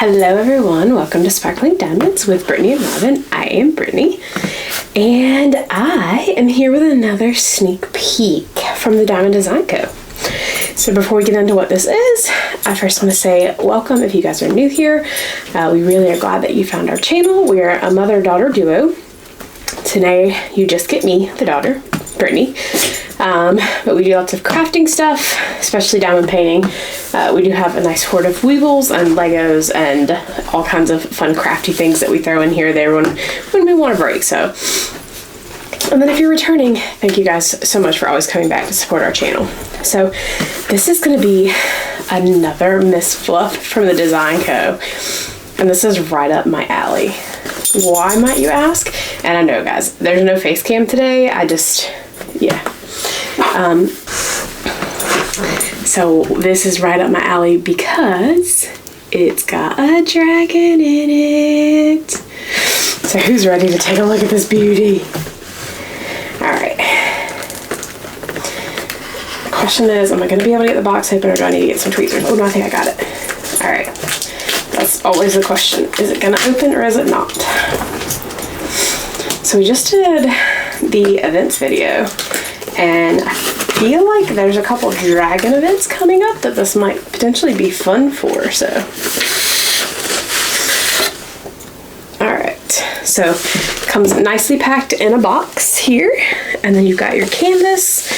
Hello everyone, welcome to Sparkling Diamonds with Brittany and Robin. I am Brittany, and I am here with another sneak peek from the Diamond Design Co. So before we get into what this is, I first want to say welcome if you guys are new here. We really are glad that you found our channel. We are a mother-daughter duo. Today you just get me, the daughter, Brittany. But we do lots of crafting stuff, especially diamond painting. We do have a nice hoard of weebles and Legos and all kinds of fun crafty things that we throw in here there when we want a break. So, and then if you're returning, thank you guys so much for always coming back to support our channel. So this is going to be another Miss Fluff from the Design Co. And this is right up my alley. Why, might you ask? And I know, guys, there's no face cam today. So this is right up my alley because it's got a dragon in it. So who's ready to take a look at this beauty? All right. The question is, am I going to be able to get the box open, or do I need to get some tweezers? Oh no, I think I got it. All right. That's always the question. Is it going to open or is it not? So we just did the events video, and I feel like there's a couple dragon events coming up that this might potentially be fun for, so. Alright, so it comes nicely packed in a box here, and then you've got your canvas,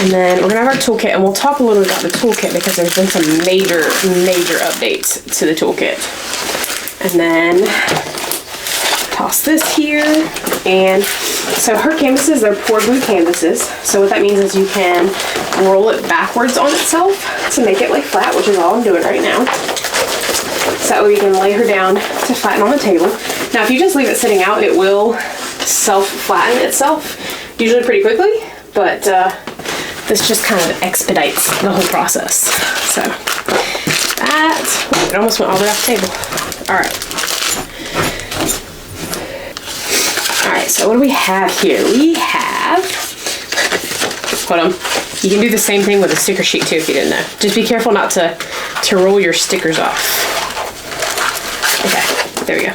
and then we're gonna have our toolkit, and we'll talk a little about the toolkit because there's been some major updates to the toolkit. And then toss this here, and so her canvases, they're pour glue canvases. So what that means is you can roll it backwards on itself to make it lay flat, which is all I'm doing right now. So that way you can lay her down to flatten on the table. Now if you just leave it sitting out, it will self-flatten itself, usually pretty quickly, but this just kind of expedites the whole process. So it almost went all the way off the table. All right. Alright, so what do we have here? We have, hold on, you can do the same thing with a sticker sheet too if you didn't know. Just be careful not to roll your stickers off. Okay, there we go.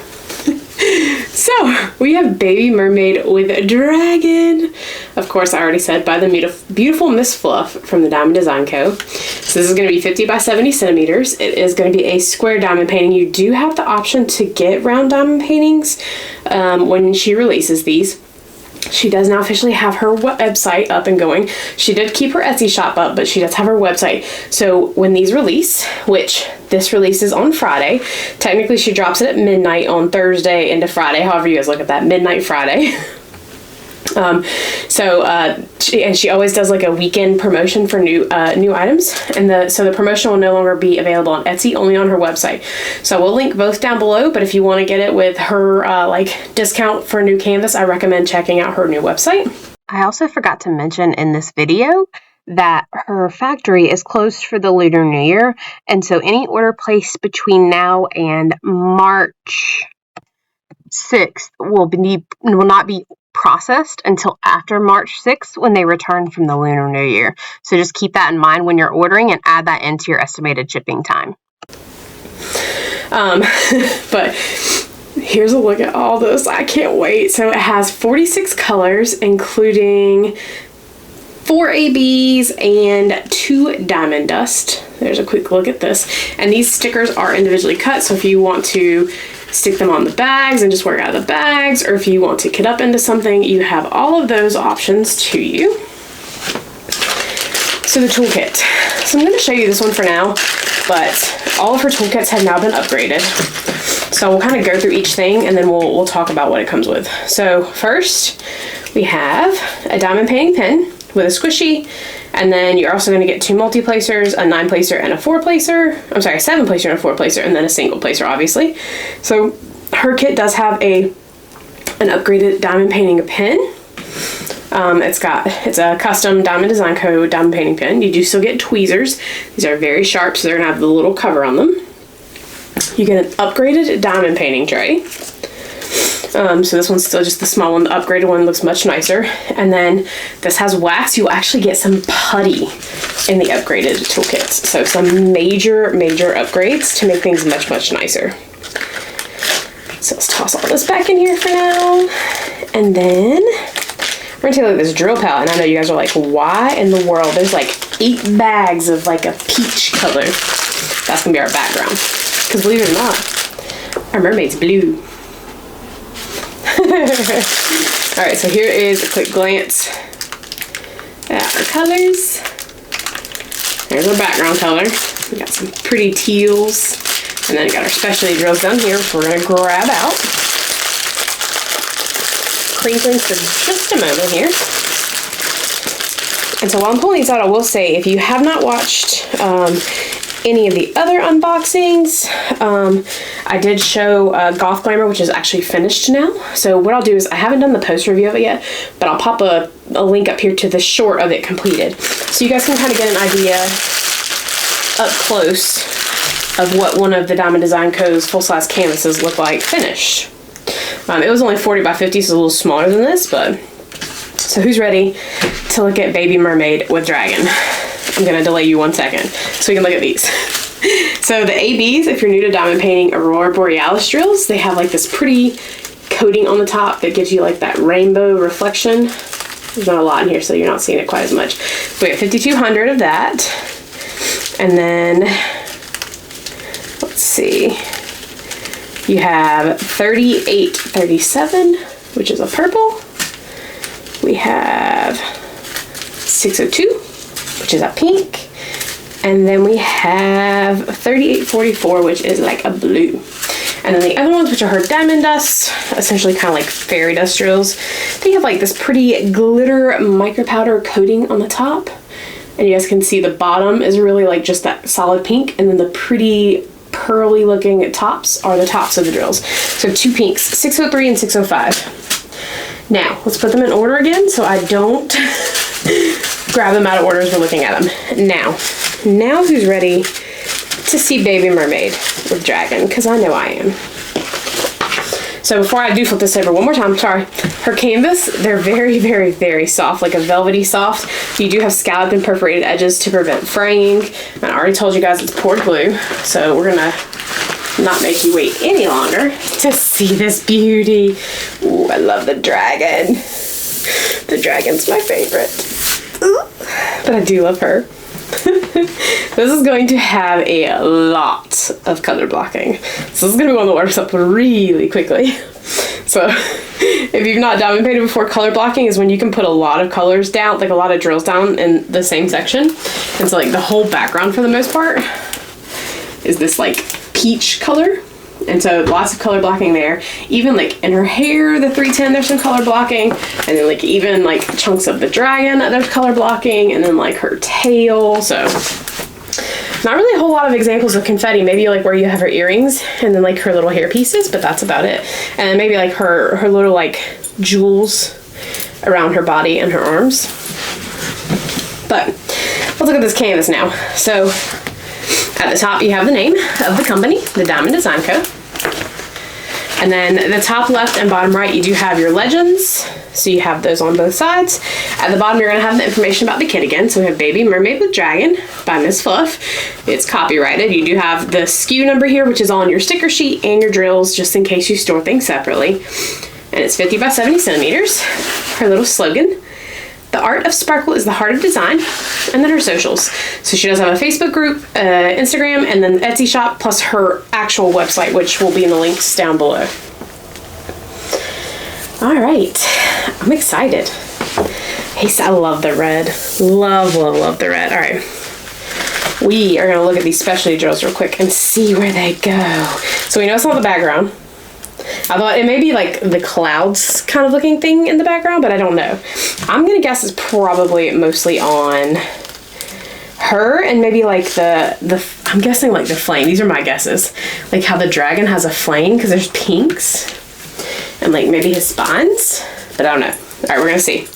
So, we have Baby Mermaid with a dragon. Of course, I already said by the beautiful Miss Fluff from the Diamond Design Co. So this is going to be 50 by 70 centimeters. It is going to be a square diamond painting. You do have the option to get round diamond paintings when she releases these. She does now officially have her website up and going. She did keep her Etsy shop up, but she does have her website. So when these release, which this releases on Friday, technically she drops it at midnight on Thursday into Friday, however you guys look at that, midnight Friday. She always does like a weekend promotion for new items, and so the promotion will no longer be available on Etsy, only on her website. So we'll link both down below, but if you want to get it with her discount for new canvas, I recommend checking out her new website. I also forgot to mention in this video that her factory is closed for the Lunar New Year, and so any order placed between now and March 6th will not be processed until after March 6th when they return from the Lunar New Year. So just keep that in mind when you're ordering and add that into your estimated shipping time. But here's a look at all this. I can't wait. So it has 46 colors, including 4 ABs and 2 diamond dust. There's a quick look at this. And these stickers are individually cut, so if you want to stick them on the bags and just work out of the bags, or if you want to kit up into something, you have all of those options to you. So the toolkit. So I'm going to show you this one for now, but all of her toolkits have now been upgraded. So we'll kind of go through each thing and then we'll talk about what it comes with. So first we have a diamond painting pen with a squishy, and then you're also going to get 2 multi-placers, a 9-placer and a 4-placer. I'm sorry, a 7-placer and a 4-placer, and then a single placer, obviously. So her kit does have an upgraded diamond painting pen. It's a custom Diamond Design Co. diamond painting pen. You do still get tweezers. These are very sharp, so they're going to have the little cover on them. You get an upgraded diamond painting tray. So this one's still just the small one. The upgraded one looks much nicer. And then this has wax. You actually get some putty in the upgraded toolkits. So some major upgrades to make things much nicer. So let's toss all this back in here for now. And then we're gonna take like this drill palette, and I know you guys are like, why in the world? There's like 8 bags of like a peach color. That's gonna be our background. Because believe it or not, our mermaid's blue. Alright, so here is a quick glance at our colors. There's our background color. We got some pretty teals. And then we got our specialty drills down here, which we're going to grab out. Crinkling for just a moment here. And so while I'm pulling these out, I will say, if you have not watched any of the other unboxings, I did show Goth Glamour, which is actually finished now. So what I'll do is, I haven't done the post review of it yet, but I'll pop a link up here to the short of it completed. So you guys can kind of get an idea up close of what one of the Diamond Design Co.'s full-size canvases look like finished. It was only 40 by 50, so a little smaller than this, but... So who's ready to look at Baby Mermaid with Dragon? I'm gonna delay you 1 second so we can look at these. So the ABs, if you're new to diamond painting Aurora Borealis drills, they have like this pretty coating on the top that gives you like that rainbow reflection. There's not a lot in here, so you're not seeing it quite as much. So we have 5,200 of that. And then... let's see, you have 3837, which is a purple. We have 602, which is a pink. And then we have 3844, which is like a blue. And then the other ones, which are her diamond dust, essentially kind of like fairy dust drills, they have like this pretty glitter micro powder coating on the top. And you guys can see the bottom is really like just that solid pink, and then the pretty pearly looking tops are the tops of the drills. So 2 pinks, 603 and 605. Now, let's put them in order again so I don't grab them out of order as we're looking at them. Now who's ready to see Baby Mermaid with Dragon? Because I know I am. So before I do flip this over one more time, sorry, her canvas, they're very, very, very soft, like a velvety soft. You do have scalloped and perforated edges to prevent fraying. And I already told you guys it's poured glue, so we're gonna not make you wait any longer to see this beauty. Ooh, I love the dragon. The dragon's my favorite. Ooh, but I do love her. This is going to have a lot of color blocking. So this is going to be one that warms up really quickly. So if you've not diamond painted before, color blocking is when you can put a lot of colors down, like a lot of drills down in the same section. And so like the whole background for the most part is this like peach color. And so lots of color blocking there. Even like in her hair, the 310, there's some color blocking. And then like even like chunks of the dragon, there's color blocking. And then like her tail. So not really a whole lot of examples of confetti. Maybe like where you have her earrings and then like her little hair pieces, but that's about it. And then maybe like her little like jewels around her body and her arms. But let's look at this canvas now. So at the top, you have the name of the company, the Diamond Design Co. And then the top left and bottom right, you do have your legends. So you have those on both sides. At the bottom, you're going to have the information about the kit again. So we have Baby Mermaid with Dragon by Miss Fluff. It's copyrighted. You do have the SKU number here, which is on your sticker sheet and your drills, just in case you store things separately. And it's 50 by 70 centimeters. Her little slogan. The art of sparkle is the heart of design, and then her socials. So she does have a Facebook group, Instagram, and then Etsy shop, plus her actual website, which will be in the links down below. All right, I'm excited. Hey, I love the red. Love, love, love the red. All right, we are gonna look at these specialty drills real quick and see where they go. So we know it's not the background. I thought it may be like the clouds kind of looking thing in the background, but I don't know. I'm gonna guess it's probably mostly on her and maybe like I'm guessing like the flame. These are my guesses. Like how the dragon has a flame because there's pinks and like maybe his spines, but I don't know. All right, we're gonna see.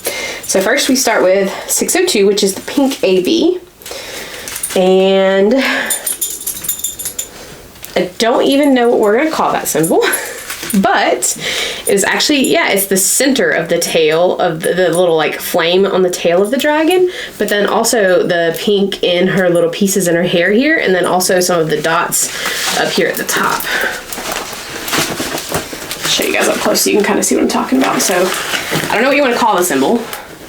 So first we start with 602, which is the pink AB. And I don't even know what we're gonna call that symbol. But it's actually, yeah, it's the center of the tail of the little like flame on the tail of the dragon, but then also the pink in her little pieces in her hair here, and then also some of the dots up here at the top. show you guys up close so you can kind of see what I'm talking about. So I don't know what you want to call the symbol,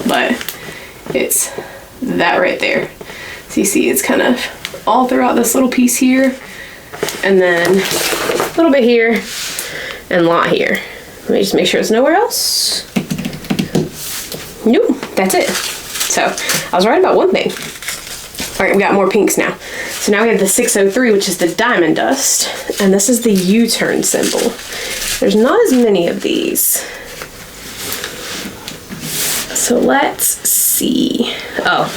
but it's that right there. So you see it's kind of all throughout this little piece here, and then a little bit here, and lot here. Let me just make sure it's nowhere else. Nope, that's it. So I was right about one thing. All right, we got more pinks now. So now we have the 603, which is the diamond dust, and this is the U-turn symbol. There's not as many of these. So let's see. Oh,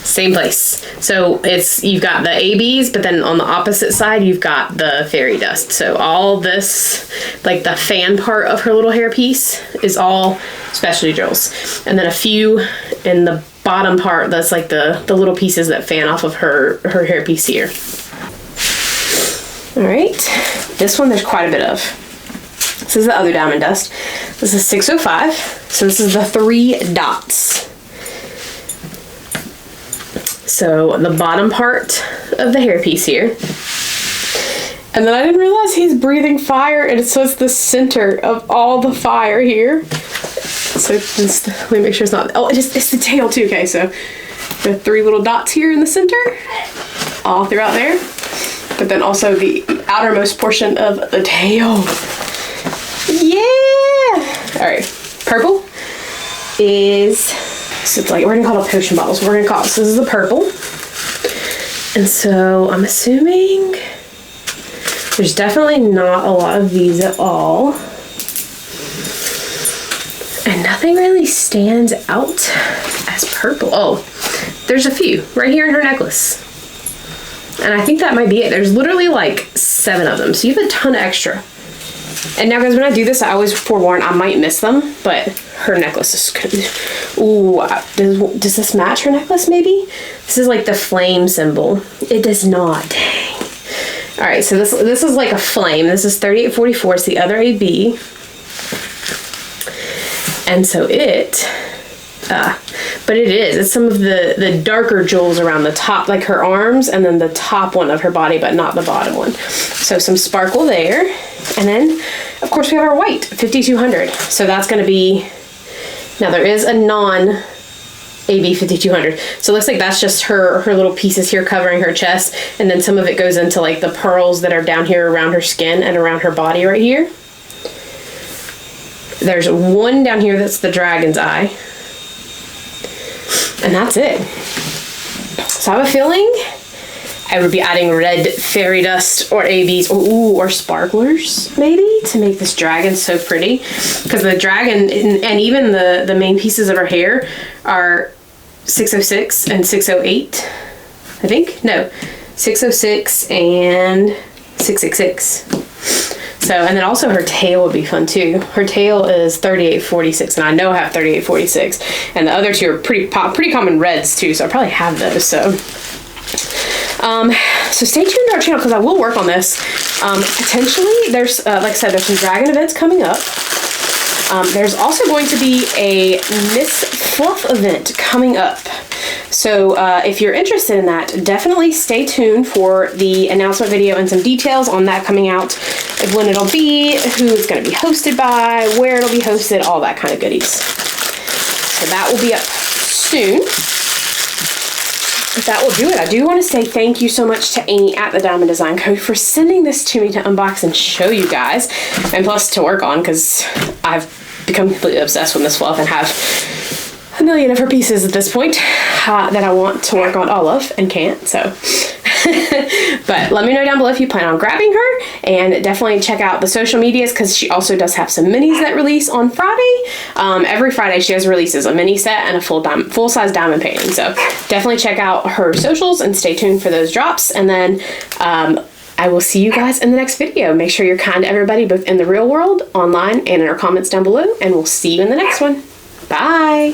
same place. So you've got the ABs, but then on the opposite side, you've got the fairy dust. So all this, like the fan part of her little hairpiece, is all specialty drills. And then a few in the bottom part, that's like the little pieces that fan off of her hairpiece here. All right, this one there's quite a bit of. This is the other diamond dust. This is 605. So this is the 3 dots. So the bottom part of the hairpiece here. And then I didn't realize he's breathing fire, and so it's the center of all the fire here. So just, let me make sure it's not, it's the tail too. Okay, so the 3 little dots here in the center, all throughout there. But then also the outermost portion of the tail. Yeah! All right, purple is, so it's like, we're gonna call it potion bottles. We're gonna call it, so this is the purple. And so I'm assuming there's definitely not a lot of these at all. And nothing really stands out as purple. Oh, there's a few right here in her necklace. And I think that might be it. There's literally like 7 of them. So you have a ton of extra. And now guys, when I do this, I always forewarn I might miss them, but her necklace is good. Ooh, does this match her necklace maybe? This is like the flame symbol. It does not, dang. All right, so this is like a flame. This is 3844, it's the other AB. And so but it's some of the darker jewels around the top, like her arms, and then the top one of her body, but not the bottom one. So some sparkle there. And then, of course, we have our white, 5200. So that's gonna be, now there is a non-AB 5200. So it looks like that's just her little pieces here covering her chest. And then some of it goes into like the pearls that are down here around her skin and around her body right here. There's one down here that's the dragon's eye. And that's it. So I have a feeling I would be adding red fairy dust or ABs or sparklers maybe to make this dragon so pretty. Because the dragon and even the main pieces of her hair are 606 and 608, I think. No, 606 and 666. So, and then also her tail would be fun too. Her tail is 3846, and I know I have 3846. And the other 2 are pretty common reds too, so I probably have those. So stay tuned to our channel because I will work on this. Potentially, there's like I said, there's some dragon events coming up. There's also going to be a Miss Fluff event coming up. So if you're interested in that, definitely stay tuned for the announcement video and some details on that coming out, of when it'll be, who it's going to be hosted by, where it'll be hosted, all that kind of goodies. So that will be up soon. But that will do it. I do want to say thank you so much to Amy at the Diamond Design Co. for sending this to me to unbox and show you guys, and plus to work on, because I've become completely obsessed with Miss Fluff and have a million of her pieces at this point that I want to work on all of and can't. So but let me know down below if you plan on grabbing her, and definitely check out the social medias because she also does have some minis that release on Friday. Every Friday she has releases a mini set and a full-size diamond painting, so definitely check out her socials and stay tuned for those drops. And then I will see you guys in the next video. Make sure you're kind to everybody, both in the real world, online, and in our comments down below, and we'll see you in the next one. Bye!